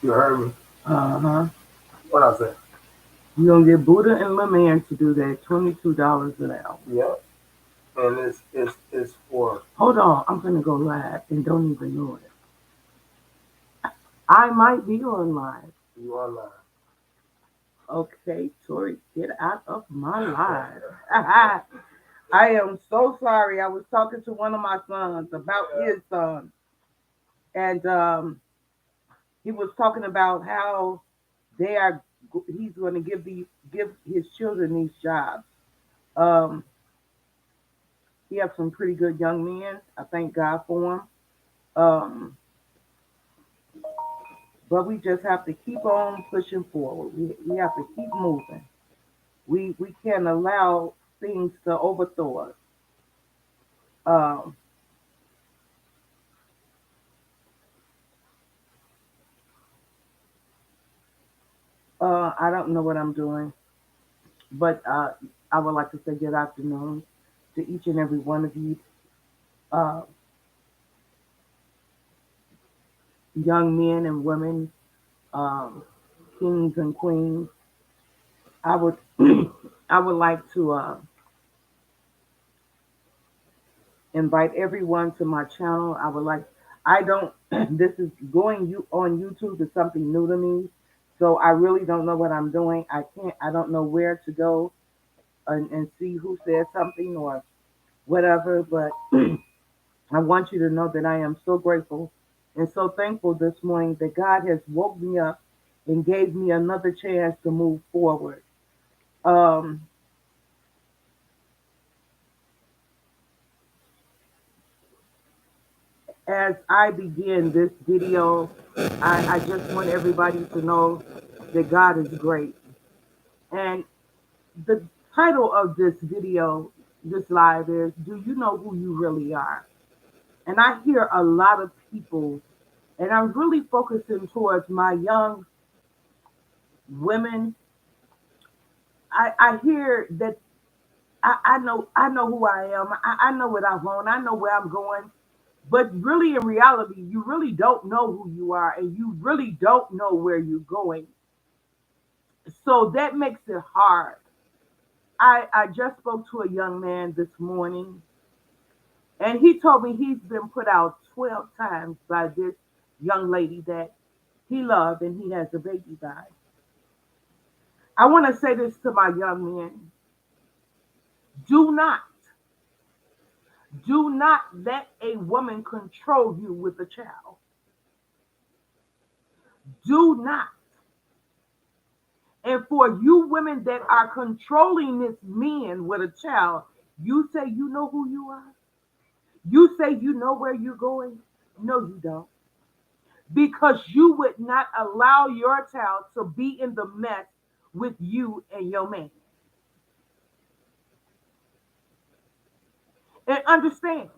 You heard me. Uh-huh. What I said? You're gonna get Buddha and my man to do that, $22 an hour. Yep. And it's for Hold on, I'm gonna go live and don't even know it. I might be on live. you online. Okay, Tori, get out of my live. I am so sorry. I was talking to one of my sons about his son, and he was talking about how they are. He's going to give his children these jobs. Um, he has some pretty good young men. I thank God for him. Um, but we just have to keep on pushing forward. We have to keep moving. We can't allow things to overthrow us. Um, I don't know what I'm doing, but I would like to say good afternoon to each and every one of you, uh, young men and women, um, kings and queens. I would I would like to invite everyone to my channel. I don't this is going you on YouTube is something new to me. So I really don't know what I'm doing. I don't know where to go and see who said something or whatever, but I want you to know that I am so grateful and so thankful this morning that God has woke me up and gave me another chance to move forward. Um, as I begin this video, I just want everybody to know that God is great. And the title of this video, this live is, Do You Know Who You Really Are? And I hear a lot of people, and I'm really focusing towards my young women. I hear that I know who I am. I know what I want. I know where I'm going. But really, in reality, you really don't know who you are, and you really don't know where you're going. So that makes it hard. I just spoke to a young man this morning, and he told me he's been put out 12 times by this young lady that he loved, and he has a baby by. I want to say this to my young men: Do not, do not let a woman control you with a child. Do not. And for you women that are controlling this man with a child, you say you know who you are. You say you know where you're going. No, you don't. Because you would not allow your child to be in the mess with you and your man. And understand,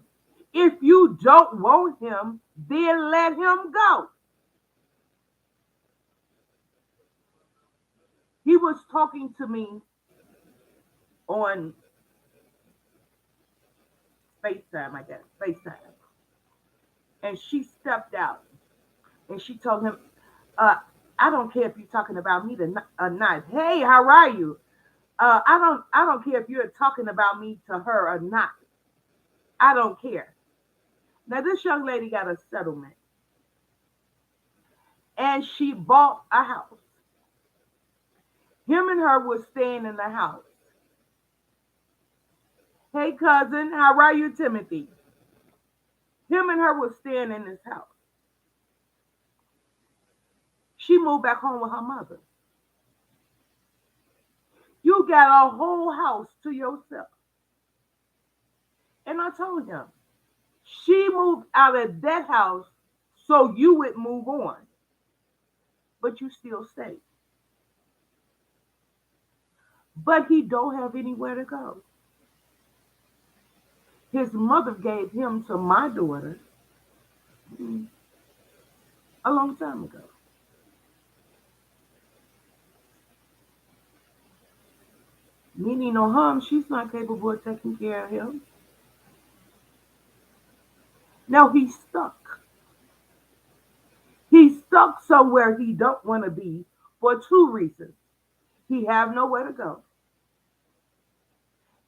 if you don't want him, then let him go. He was talking to me on FaceTime, I guess, FaceTime. And she stepped out and she told him, uh, I don't care if you're talking about me or not. Hey, how are you? I don't care if you're talking about me to her or not. I don't care. Now this young lady got a settlement and she bought a house. Him and her was staying in the house. Hey cousin, how are you, Timothy? Him and her was staying in this house. She moved back home with her mother. You got a whole house to yourself. And I told him, she moved out of that house so you would move on, but you still stay. But he don't have anywhere to go. His mother gave him to my daughter a long time ago. Meaning no harm, she's not capable of taking care of him. Now he's stuck. He's stuck somewhere he don't want to be for two reasons. He have nowhere to go,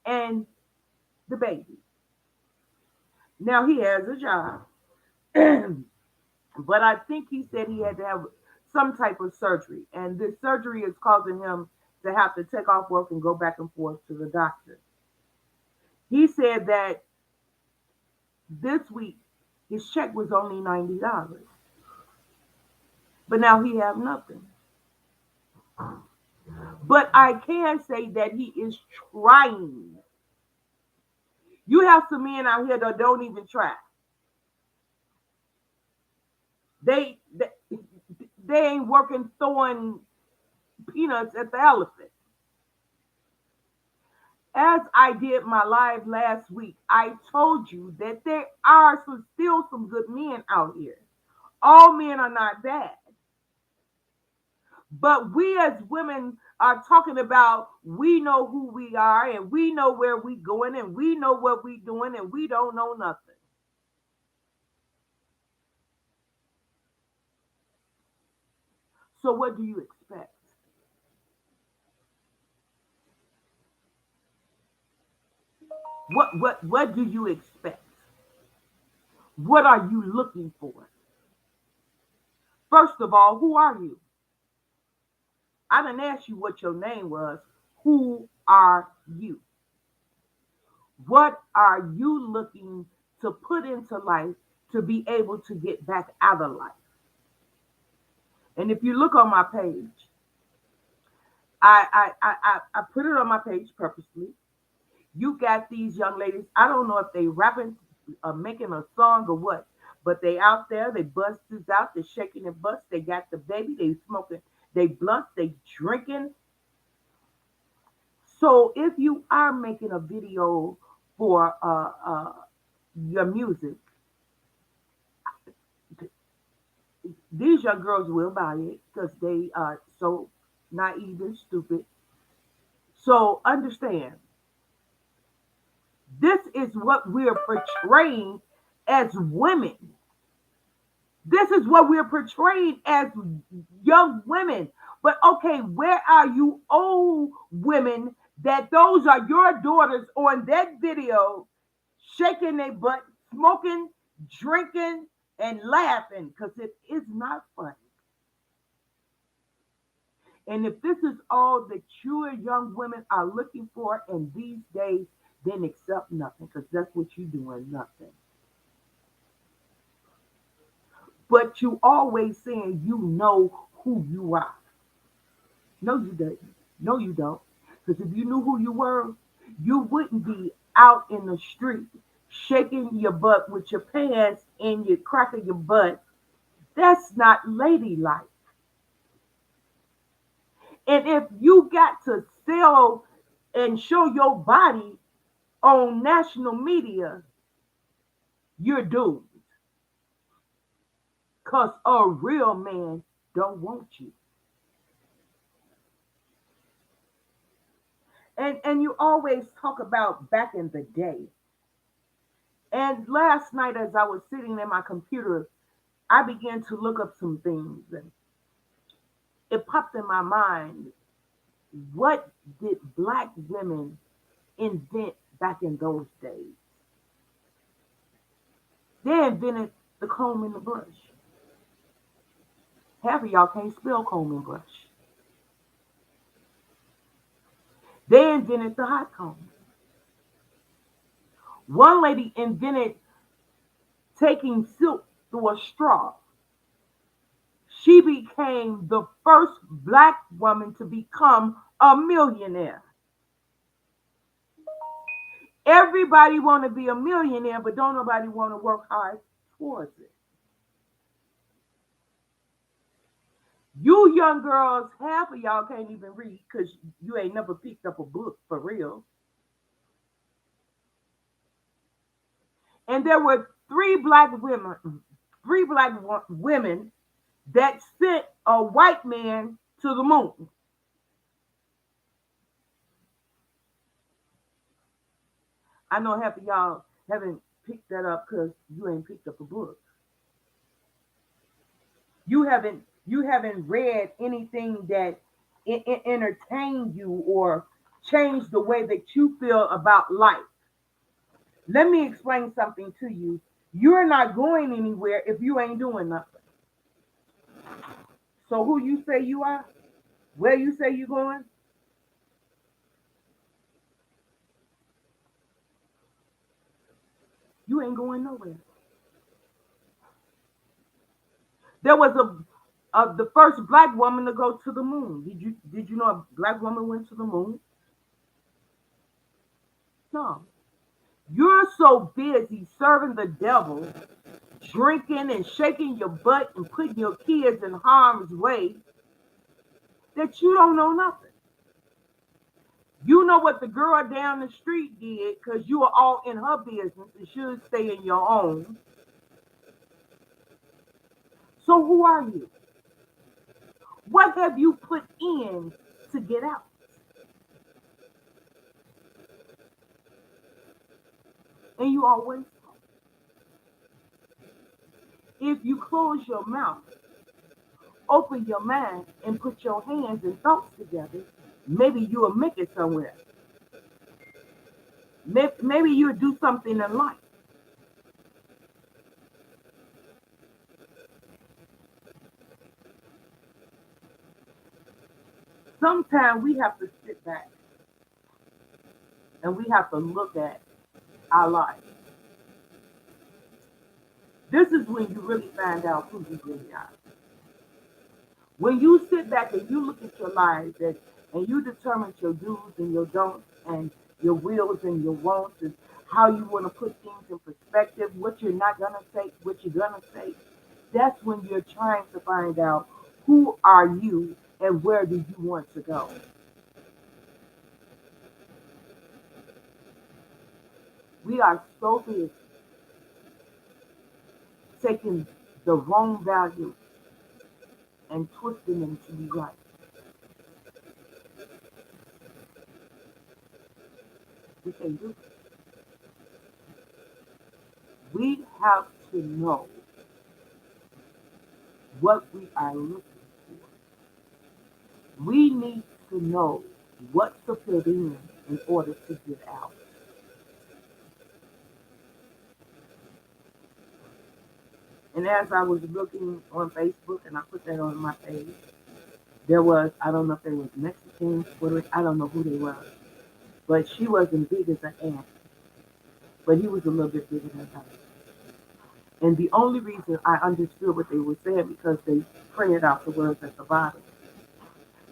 and the baby. Now he has a job, but I think he said he had to have some type of surgery, and this surgery is causing him to have to take off work and go back and forth to the doctor. He said that this week his check was only $90, but now he have nothing. But I can say that he is trying. You have some men out here that don't even try. They they, they ain't working throwing peanuts at the elephant. As I did my live last week, I told you that there are still some good men out here. All men are not bad. But we as women are talking about we know who we are and we know where we going and we know what we doing and we don't know nothing. So what do you expect? What do you expect? What are you looking for? First of all, who are you? I didn't ask you what your name was. Who are you? What are you looking to put into life to be able to get back out of life? And if you look on my page, I put it on my page purposely. You got these young ladies. I don't know if they rapping, making a song or what, but they out there. They busted out. They shaking their butts. They got the baby. They smoking. They blunt. They drinking. So if you are making a video for your music, these young girls will buy it because they are so naive and stupid. So understand, this is what we're portraying as women. This is what we're portraying as young women. But okay, where are you old women that those are your daughters on that video shaking their butt, smoking, drinking, and laughing because it is not funny. And if this is all that you young women are looking for in these days, then accept nothing because that's what you're doing, nothing. But you always saying you know who you are. No, you don't. No, you don't. Because if you knew who you were, you wouldn't be out in the street shaking your butt with your pants and your cracking your butt. That's not ladylike. And if you got to sell and show your body on national media, you're doomed. Because a real man don't want you. And you always talk about back in the day. And last night, as I was sitting in my computer, I began to look up some things. And it popped in my mind, what did black women invent back in those days? They invented the comb and the brush. Half of y'all can't spell comb and brush. They invented the hot comb. One lady invented taking silk through a straw. She became the first black woman to become a millionaire. Everybody want to be a millionaire, but don't nobody want to work hard towards it. You young girls, half of y'all can't even read because you ain't never picked up a book for real. And there were three black women that sent a white man to the moon. I know half of y'all haven't picked that up because you ain't picked up a book. You haven't read anything that entertained you or changed the way that you feel about life. Let me explain something to you. You're not going anywhere if you ain't doing nothing. So who you say you are, where you say you're going, you ain't going nowhere. There was the first black woman to go to the moon. Did you know a black woman went to the moon? No. You're so busy serving the devil, drinking and shaking your butt and putting your kids in harm's way that you don't know nothing. You know what the girl down the street did because you are all in her business and should stay in your own. So who are you? What have you put in to get out? And you always talk. If you close your mouth, open your mind, and put your hands and thoughts together, maybe you will make it somewhere. Maybe you'll do something in life. Sometimes we have to sit back and we have to look at our life. This is when you really find out who you really are. When you sit back and you look at your life and you determine your do's and your don'ts and your wills and your wants and how you want to put things in perspective, what you're not going to say, what you're going to say, that's when you're trying to find out who are you and where do you want to go. We are so busy taking the wrong values and twisting them to be right. We can't do it. We have to know what we are looking for. We need to know what to put in order to get out. And as I was looking on Facebook and I put that on my page, there was, I don't know if they was Mexicans, Puerto Rican, I don't know who they were, but she wasn't big as an ant, but he was a little bit bigger than her. And the only reason I understood what they were saying because they printed out the words at the bottom.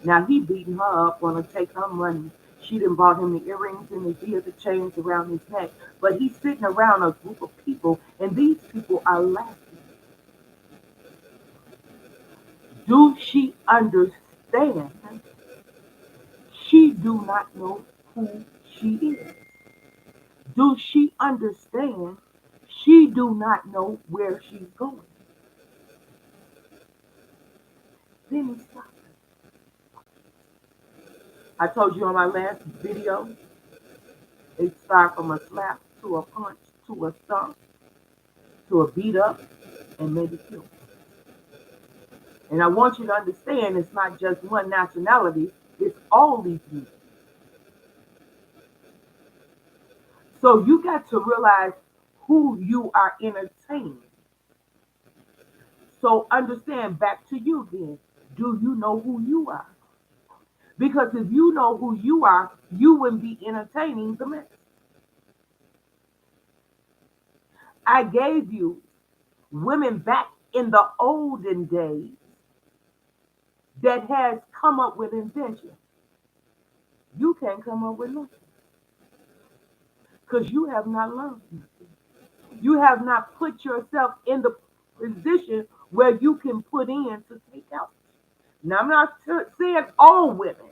Now he beating her up, want to take her money. She done bought him the earrings and his ears, the chains around his neck. But he's sitting around a group of people, and these people are laughing. Do she understand? She do not know who she is. Do she understand? She do not know where she's going. Then he stopped. I told you on my last video, it started from a slap to a punch to a stomp to a beat up and maybe kill. And I want you to understand it's not just one nationality, it's all these people. So you got to realize who you are entertaining. So understand back to you then. Do you know who you are? Because if you know who you are, you wouldn't be entertaining the mess. I gave you women back in the olden days that has come up with invention. You can't come up with nothing because you have not learned nothing. You have not put yourself in the position where you can put in to take out. Now, I'm not saying all women.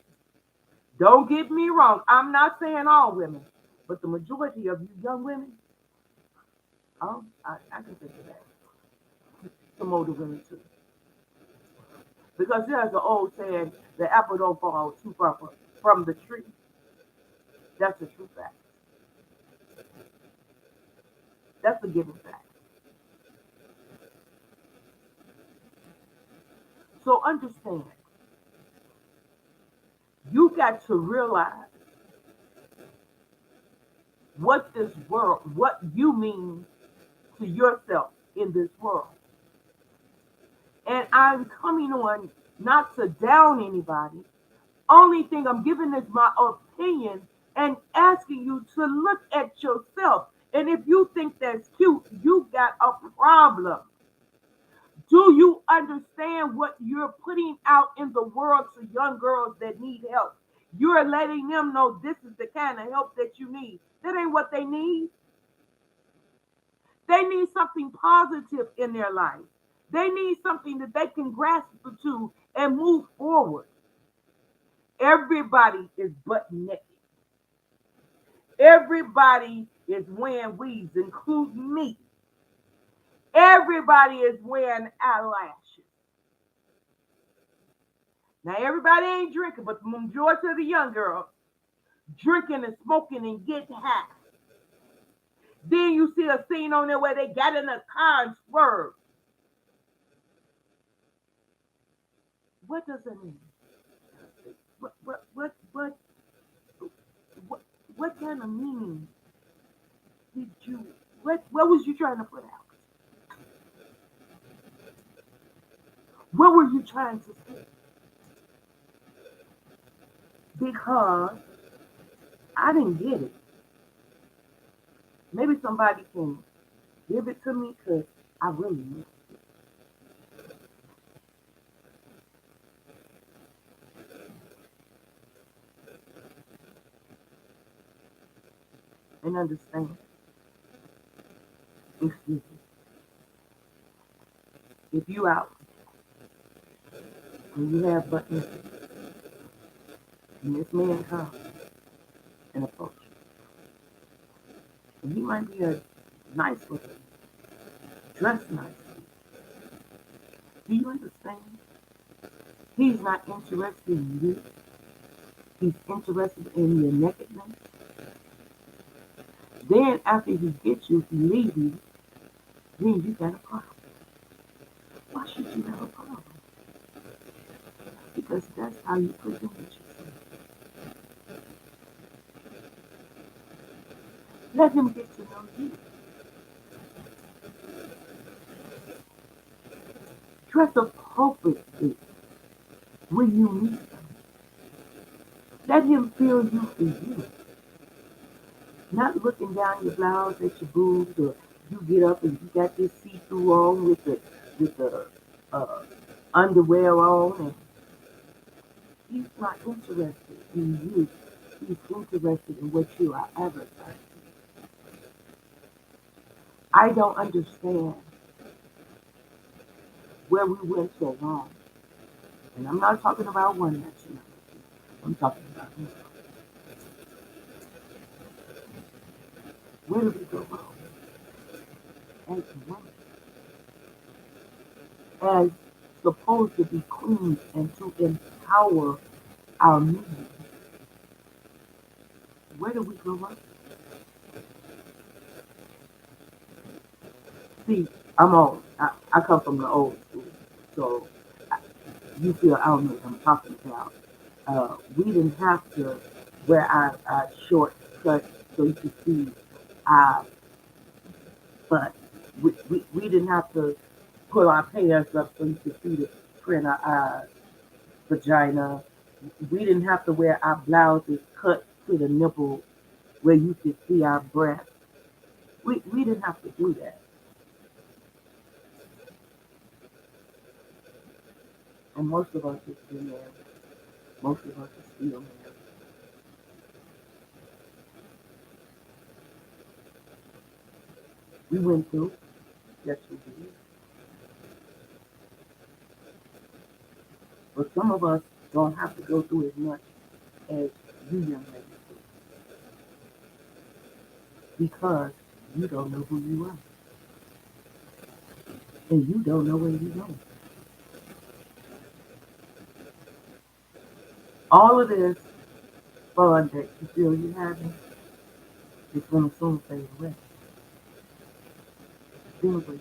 Don't get me wrong. I'm not saying all women, but the majority of you young women, I can think of that. Some older women too. Because there's an old saying, the apple don't fall too far from the tree. That's a true fact. That's a given fact. So understand, you got to realize what this world, what you mean to yourself in this world. And I'm coming on not to down anybody. Only thing I'm giving is my opinion and asking you to look at yourself. And if you think that's cute, you got a problem. Do you understand what you're putting out in the world to young girls that need help? You're letting them know this is the kind of help that you need. That ain't what they need. They need something positive in their life. They need something that they can grasp to and move forward. Everybody is butt naked. Everybody is wearing weaves, including me. Everybody is wearing eyelashes. Now, everybody ain't drinking, but the majority of the young girls drinking and smoking and getting high. Then you see a scene on there where they got in a car and swerved. What does it mean? What, what, what kind of meaning did you, what was you trying to put out? What were you trying to say? Because I didn't get it. Maybe somebody can give it to me because I really missed it and understand. Excuse me. If you out and you have buttons and this man comes and approach you, and he might be a nice looking, dressed nice. Do you understand? He's not interested in you. He's interested in your nakedness. Then after he gets you, he leaves you, then you got a problem. Why should you have a problem? Because that's how you present yourself. Let him get to know you. Dress appropriately when you meet him. Let him feel you for you. Not looking down your blouse at your boobs, or you get up and you got this see-through on with the uh, underwear on, and he's not interested in you. He's interested in what you are advertising. I don't understand where we went so wrong. And I'm not talking about one nationality. I'm talking about me. Where did we go wrong? As women, as supposed to be queens and to empower our men, where did we go wrong? See, I'm old. I come from the old school. So you feel I don't know what I'm talking about. We didn't have to wear our short cut so you could see our butt. We didn't have to pull our pants up so you could see the print of our vagina. We didn't have to wear our blouses cut to the nipple where you could see our breasts. We didn't have to do that. And most of us is still married. Most of us is still married. We went through, yes we did. But some of us don't have to go through as much as you young ladies do because you don't know who you are and you don't know where you're going. All of this fun that you feel you're having is going to soon fade away. Feel what you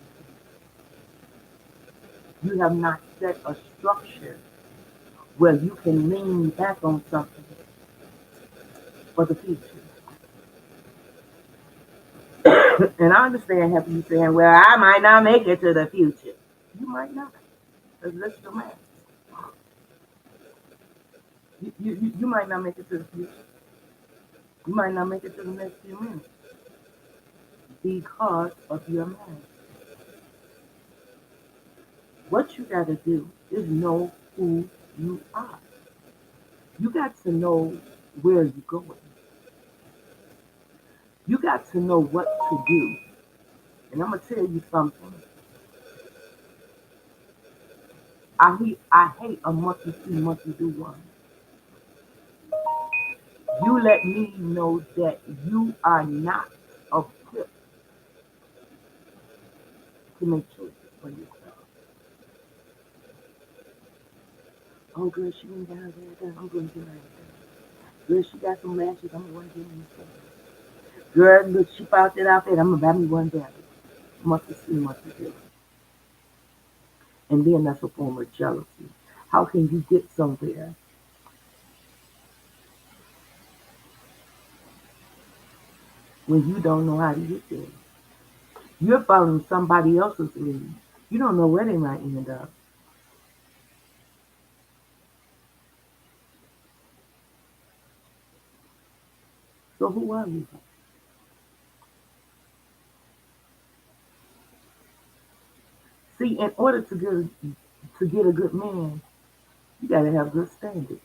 You have not set a structure where you can lean back on something for the future. And I understand having you saying, well, I might not make it to the future. You might not. Because that's the math. You might not make it to the future. You might not make it to the next few minutes because of your mind. What you got to do is know who you are. You got to know where you're going. You got to know what to do. And I'm going to tell you something. I hate a monkey see, monkey do one. You let me know that you are not equipped to make choices for yourself. Oh, girl, she went down there. I'm going to get her. Girl, she got some lashes. I'm going to get me some. Girl, look, she found that outfit. I'm going to buy me one there. Monkey see, monkey do. And then that's a form of jealousy. How can you get somewhere when you don't know how to get there? You're following somebody else's lead. You don't know where they might end up. So who are you? See, in order to get a good man, you gotta have good standards.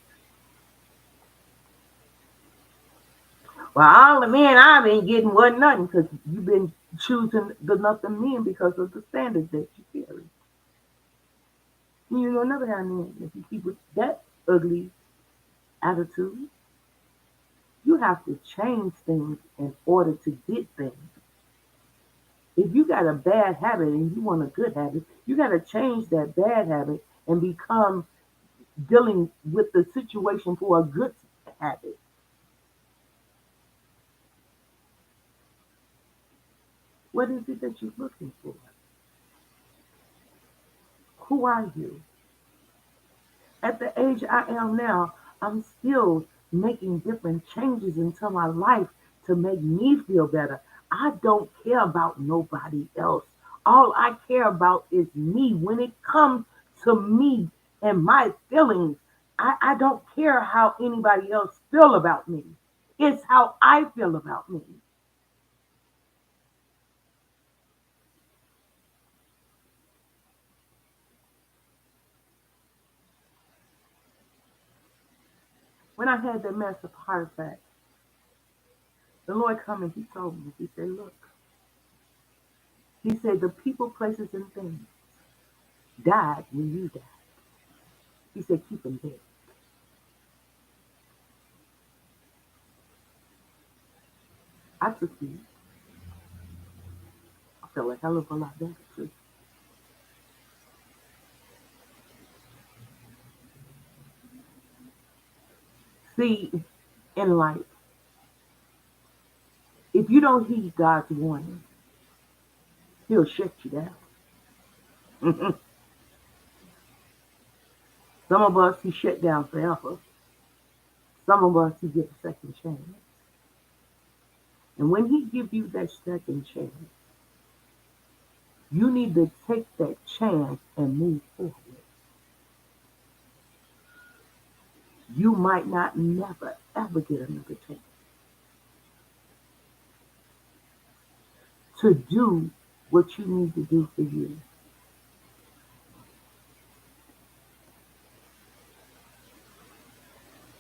Well, all the men I've been getting wasn't nothing because you've been choosing the nothing men because of the standards that you carry. You know, never have men. If you keep with that ugly attitude, you have to change things in order to get things. If you got a bad habit and you want a good habit, you got to change that bad habit and become dealing with the situation for a good habit. What is it that you're looking for? Who are you? At the age I am now, I'm still making different changes into my life to make me feel better. I don't care about nobody else. All I care about is me. When it comes to me and my feelings, I don't care how anybody else feel about me. It's how I feel about me. When I had that massive heart attack, the Lord come and he told me, he said, look, he said, the people, places, and things died when you died. He said, keep them there. I took these. I felt like I look a lot better too. See, in life, if you don't heed God's warning, he'll shut you down. Some of us, he shut down forever. Some of us, he gives a second chance. And when he gives you that second chance, you need to take that chance and move forward. You might not never, ever get another chance to do what you need to do for you.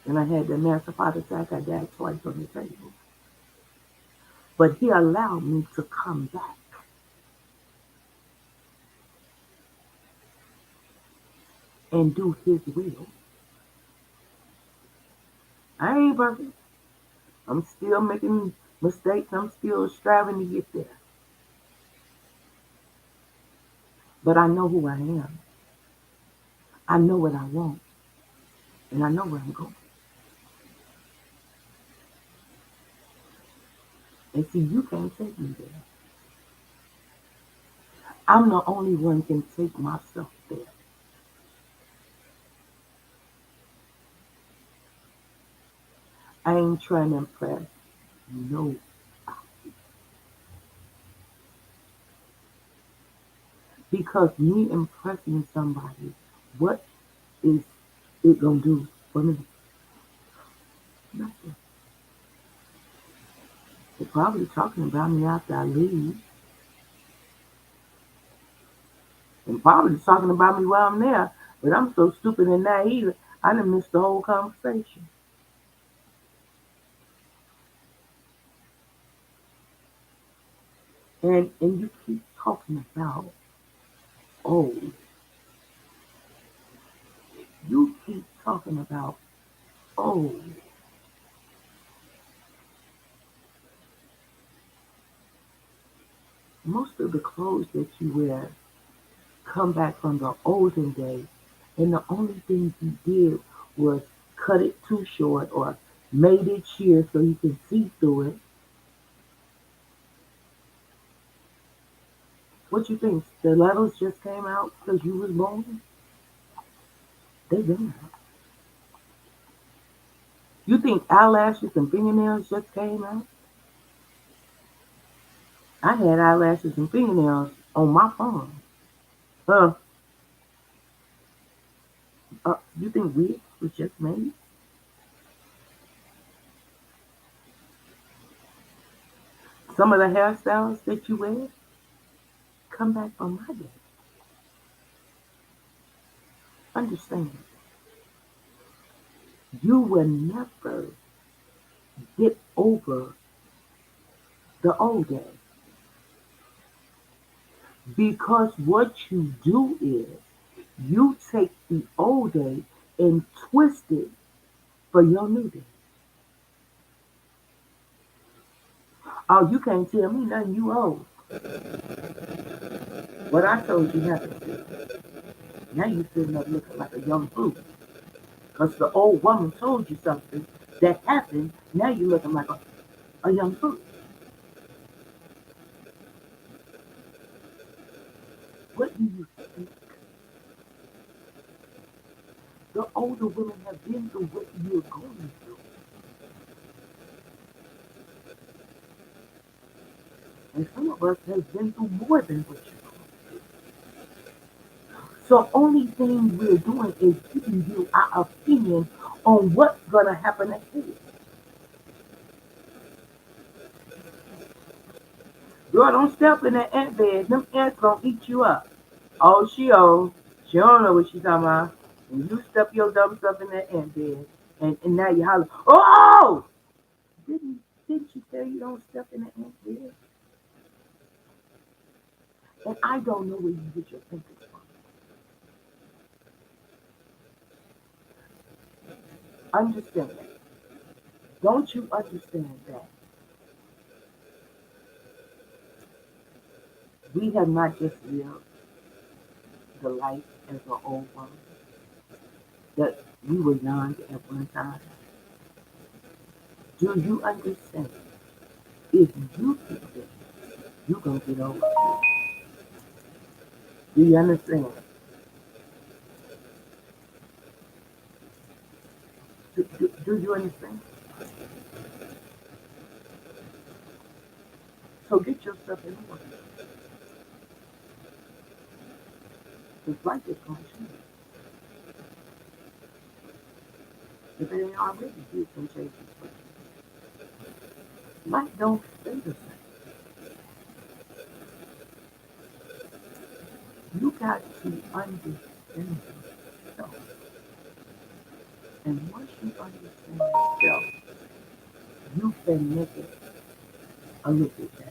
And I had that massive heart attack. I died twice on the table. But he allowed me to come back and do his will. I ain't perfect. I'm still making mistakes. I'm still striving to get there. But I know who I am. I know what I want. And I know where I'm going. And see, you can't take me there. I'm the only one can take myself there. I ain't trying to impress no. Because me impressing somebody, what is it gonna do for me? Nothing. They're probably talking about me after I leave, and probably talking about me while I'm there. But I'm so stupid and naive, I done missed the whole conversation. And you keep talking about, oh, you keep talking about, oh, most of the clothes that you wear come back from the olden days, and the only thing you did was cut it too short or made it sheer so you can see through it. What you think? Stilettos just came out because you was born? They been out. You think eyelashes and fingernails just came out? I had eyelashes and fingernails on my phone. Uh, you think wigs was just made? Some of the hairstyles that you wear come back from my day. Understand, you will never get over the old days because what you do is you take the old day and twist it for your new day. Oh, you can't tell me nothing, you old. What I told you happened. Now you sitting up looking like a young fool. Because the old woman told you something that happened. Now you looking like a young fool. What do you think? The older women have been through what you're going through. And some of us have been through more than what you're going through. So only thing we're doing is giving you our opinion on what's gonna happen ahead. Girl, don't step in that ant bed. Them ants gonna eat you up. Oh, she old. She don't know what she talking about. And you step your dumb stuff in that ant bed. And now you holler, oh! Didn't she tell you don't step in the ant bed? And I don't know where you get your thinking from. Understand that. Don't you understand that we have not just lived the life as an old woman, that we were young at one time? Do you understand? If you keep this, you're going to get over it. Do you understand? Do you understand? So get yourself in order. Because life is going to change. If it ain't already, did some changes for you. Life don't stay the same. You got to understand yourself. And once you understand yourself, you can make it a little bit better.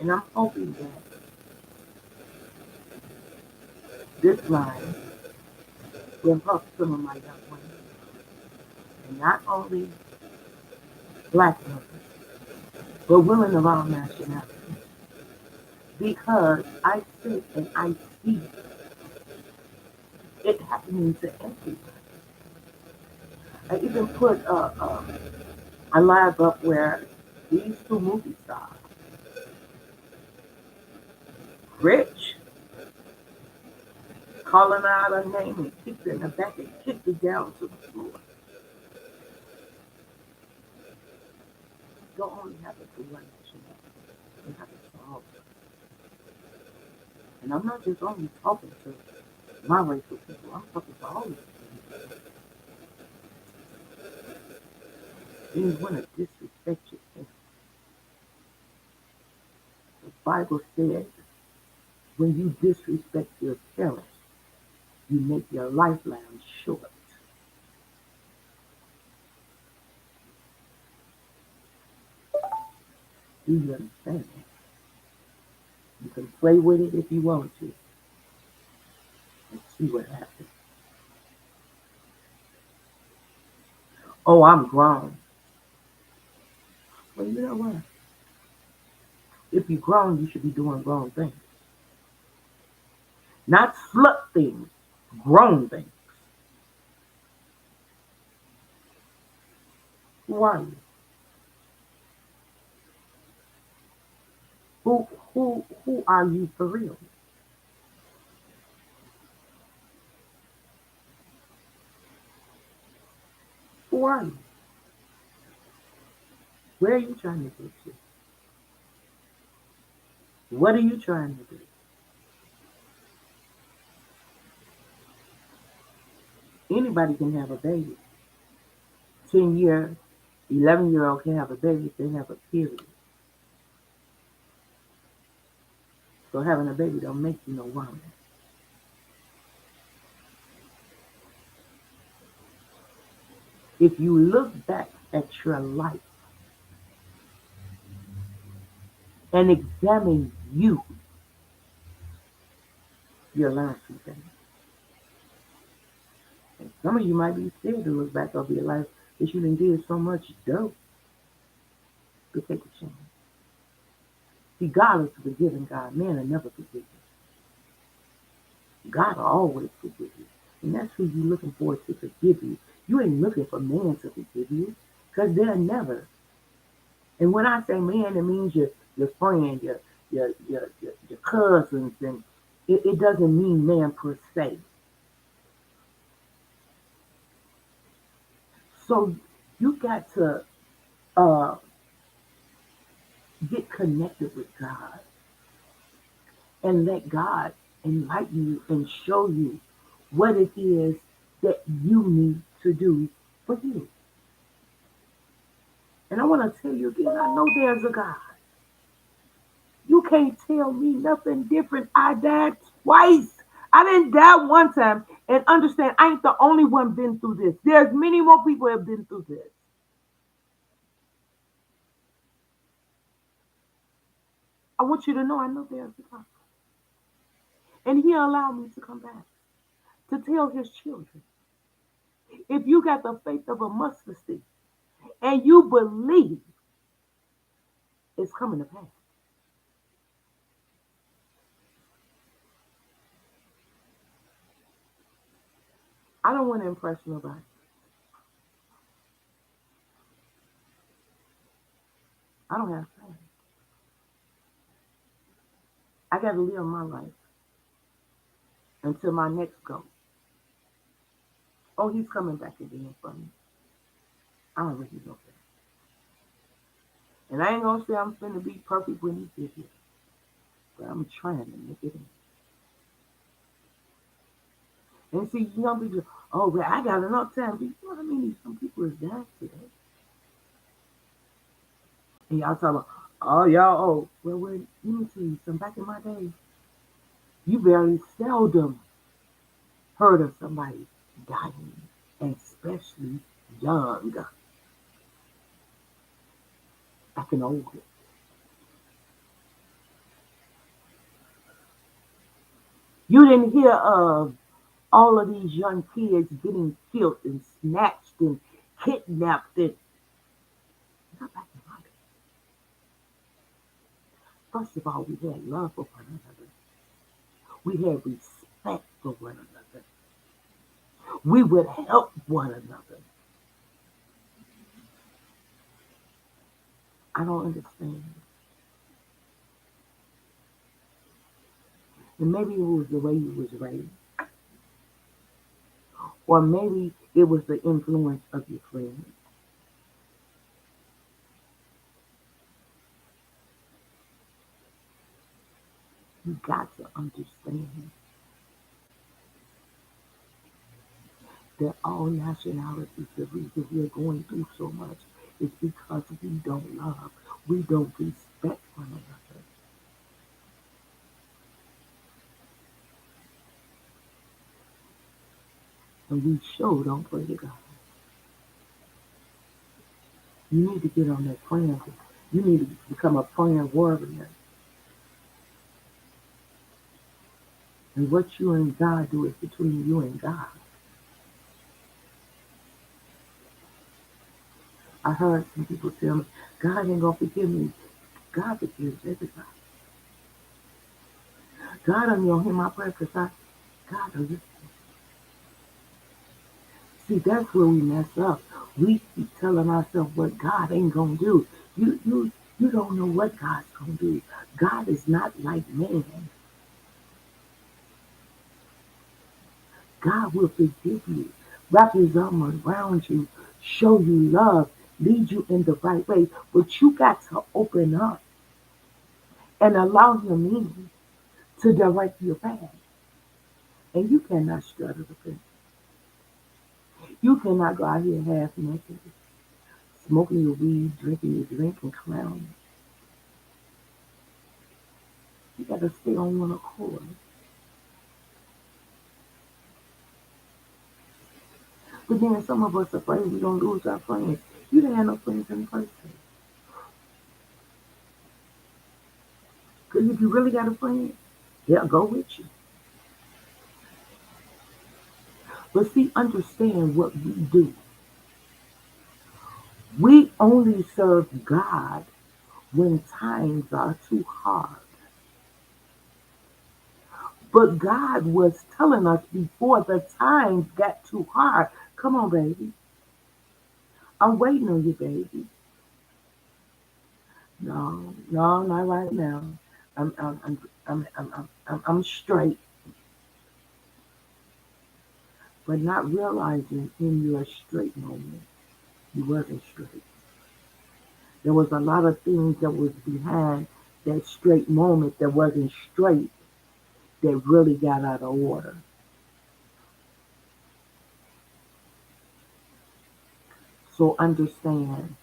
And I'm hoping that this line will help some of my young women. And not only black women, but women of all nationalities. Because I sit and I see it happening to everybody. I even put a live up where these two movie stars, Rich calling out her name and kicked her in the back and kicked her down to the floor. You don't only have to do one action. You have to solve it. And I'm not just only talking to my racial people. I'm talking to all of them. You want to disrespect yourself. The Bible says when you disrespect your parents, you make your lifeline short. Do you understand that? You can play with it if you want to and see what happens. Oh, I'm grown. Well, you know what? If you're grown, you should be doing grown things. Not slut things, grown things. Who are you? Who are you for real? Who are you? Where are you trying to get to? What are you trying to do? Anybody can have a baby. 10-year, 11-year-old can have a baby if they have a period. So having a baby don't make you no woman. If you look back at your life and examine you, you'll learn some things. And some of you might be scared to look back over your life because you done did so much dope to take a chance. See, God is a forgiving God. Man will never forgive you. God will always forgive you. And that's who you're looking for to forgive you. You ain't looking for man to forgive you because they'll never. And when I say man, it means your friend, your cousins, and it doesn't mean man per se. So you got to uh, get connected with God and let God enlighten you and show you what it is that you need to do for you. And I want to tell you again, I know there's a God. You can't tell me nothing different. I died twice. I didn't die one time. And understand, I ain't the only one been through this. There's many more people have been through this. I want you to know I know there's a God. And he allowed me to come back to tell his children. If you got the faith of a mustard seed and you believe it's coming to pass. I don't want to impress nobody. I don't have time. I got to live my life until my next goal. Oh, he's coming back again for me. I already know that. And I ain't gonna say I'm finna be perfect when he get here, but I'm trying to make it in. And see, you know, people, oh, well, I got enough time. You know what I mean? Some people is down today. And y'all talking about, oh, y'all, oh, well, let me tell you something. Back in my day, you very seldom heard of somebody dying, and especially young, back in the old days. You didn't hear of all of these young kids getting killed and snatched and kidnapped and not back in my day. First of all, we had love for one another. We had respect for one another. We would help one another. I don't understand. And maybe it was the way you was raised. Or maybe it was the influence of your friends. You got to understand that all nationalities, the reason we're going through so much is because we don't love, we don't respect one another. And we sure don't pray to God. You need to get on that praying. You need to become a praying warrior. And what you and God do is between you and God. I heard some people tell me, God ain't gonna forgive me. God forgives everybody. God ain't gonna hear my prayer because God doesn't. See, that's where we mess up. We keep telling ourselves what God ain't gonna do. You don't know what God's gonna do. God is not like man. God will forgive you, wrap his arm around you, show you love, lead you in the right way. But you got to open up and allow him in to direct your path. And you cannot straddle the fence. You cannot go out here half naked, smoking your weed, drinking your drink, and clowning. You got to stay on one accord. But then some of us are afraid we're going to lose our friends. You didn't have no friends in the first place. Because if you really got a friend, they'll go with you. But see, understand what we do. We only serve God when times are too hard. But God was telling us before the times got too hard. Come on, baby. I'm waiting on you, baby. No, no, not right now. I'm straight, but not realizing in your straight moment you wasn't straight. There was a lot of things that was behind that straight moment that wasn't straight that really got out of order. So understand,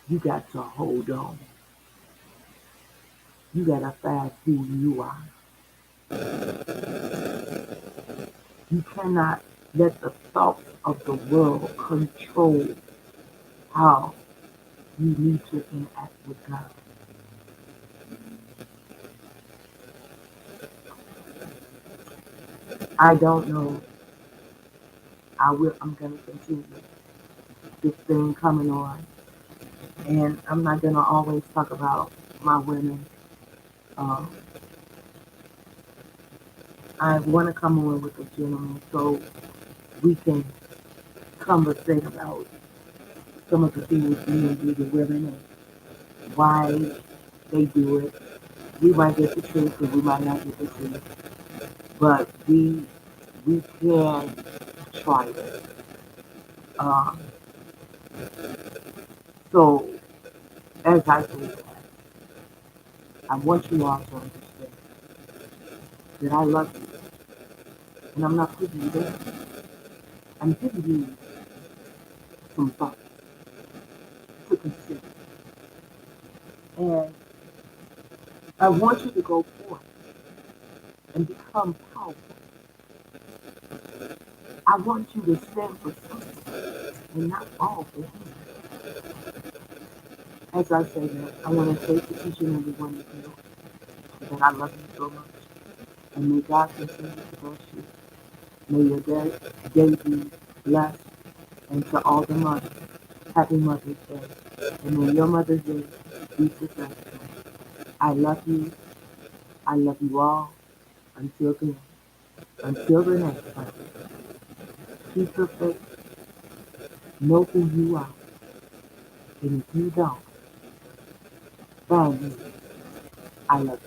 you got to hold on. You got to find who you are. You cannot let the thoughts of the world control how you need to interact with God. I don't know. I'm gonna continue this thing coming on. And I'm not gonna always talk about my women. Um, I wanna come on with a gentleman so we can conversate about some of the things men do to women and why they do it. We might get the truth and we might not get the truth. But we can try it. Um, so as I say that, I want you all to understand that I love you and I'm not putting you down. I'm giving you some thoughts to consider. And I want you to go forth and become powerful. I want you to stand for something and not fall for him. As I say that, I want to say to each and every one of you that I love you so much. And may God continue to bless you. May your day be blessed. And to all the mothers, happy Mother's Day. And may your Mother's Day be successful. I love you. I love you all. Until then, until the next time, keep your faith. Know who you are. And if you don't, find me. I love you.